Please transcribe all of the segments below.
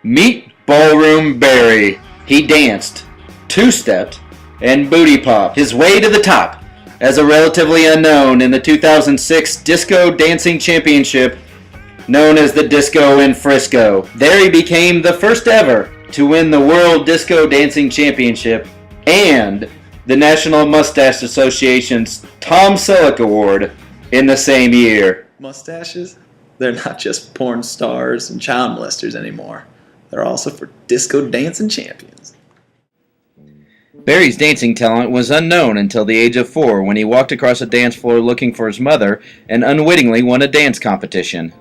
Meet Ballroom Barry. He danced, two-stepped, and booty popped his way to the top as a relatively unknown in the 2006 Disco Dancing Championship known as the Disco in Frisco. There he became the first ever to win the World Disco Dancing Championship and the National Mustache Association's Tom Selleck Award in the same year. Mustaches? They're not just porn stars and child molesters anymore. They're also for disco dancing champions. Barry's dancing talent was unknown until the age of 4 when he walked across a dance floor looking for his mother and unwittingly won a dance competition.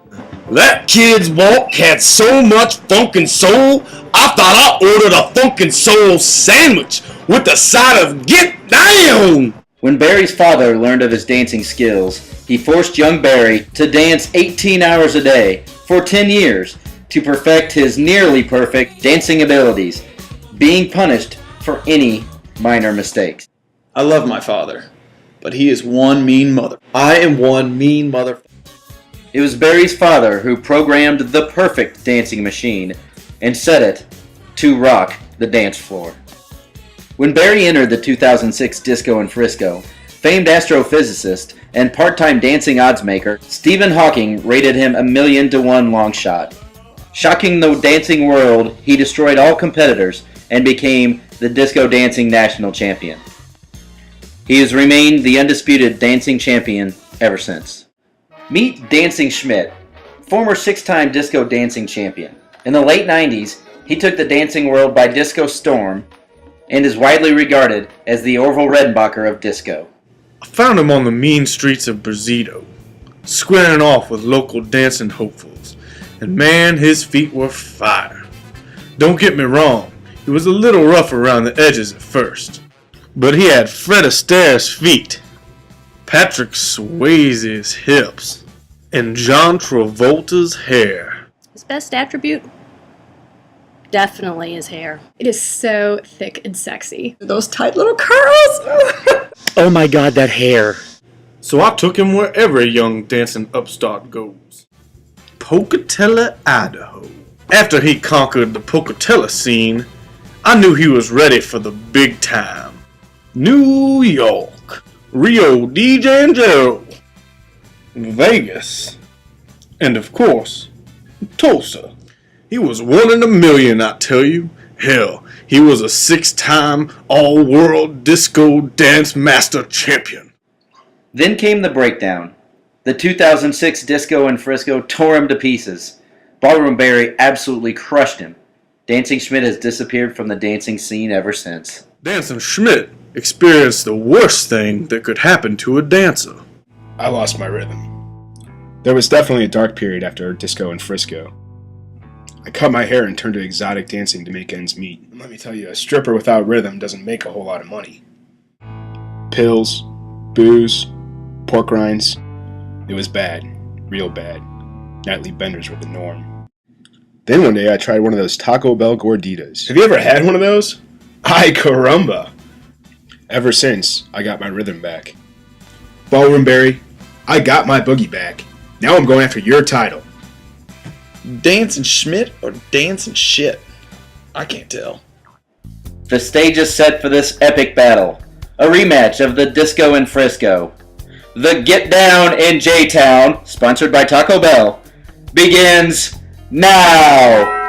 That kid's walk had so much funkin' soul, I thought I ordered a funkin' soul sandwich with the side of get down! When Barry's father learned of his dancing skills, he forced young Barry to dance 18 hours a day for 10 years to perfect his nearly perfect dancing abilities, being punished for any minor mistakes. I love my father, but he is one mean mother. I am one mean mother. It was Barry's father who programmed the perfect dancing machine and set it to rock the dance floor. When Barry entered the 2006 Disco in Frisco, famed astrophysicist and part-time dancing oddsmaker Stephen Hawking rated him 1,000,000 to 1 long shot. Shocking the dancing world, he destroyed all competitors and became the disco dancing national champion. He has remained the undisputed dancing champion ever since. Meet Dancing Schmidt, former 6-time disco dancing champion. In the late 90s, he took the dancing world by disco storm and is widely regarded as the Orville Redenbacher of disco. I found him on the mean streets of Brazito, squaring off with local dancing hopefuls, and man, his feet were fire. Don't get me wrong, he was a little rough around the edges at first, but he had Fred Astaire's feet, Patrick Swayze's hips, and John Travolta's hair. His best attribute? Definitely his hair. It is so thick and sexy. Those tight little curls! Oh my god, that hair. So I took him wherever a young dancing upstart goes. Pocatello, Idaho. After he conquered the Pocatello scene, I knew he was ready for the big time. New York, Rio de Janeiro, Vegas, and of course, Tulsa. He was 1 in a million, I tell you. Hell, he was a 6-time all-world disco dance master champion. Then came the breakdown. The 2006 Disco in Frisco tore him to pieces. Ballroom Barry absolutely crushed him. Dancing Schmidt has disappeared from the dancing scene ever since. Dancing Schmidt experienced the worst thing that could happen to a dancer. I lost my rhythm. There was definitely a dark period after Disco in Frisco. I cut my hair and turned to exotic dancing to make ends meet. And let me tell you, a stripper without rhythm doesn't make a whole lot of money. Pills, booze, pork rinds. It was bad. Real bad. Nightly benders were the norm. Then one day I tried one of those Taco Bell gorditas. Have you ever had one of those? Ay caramba! Ever since, I got my rhythm back. Ballroom Barry, I got my boogie back. Now I'm going after your title. Dancing Schmidt or dancing shit? I can't tell. The stage is set for this epic battle. A rematch of the Disco in Frisco. The Get Down in J-Town, sponsored by Taco Bell, begins now!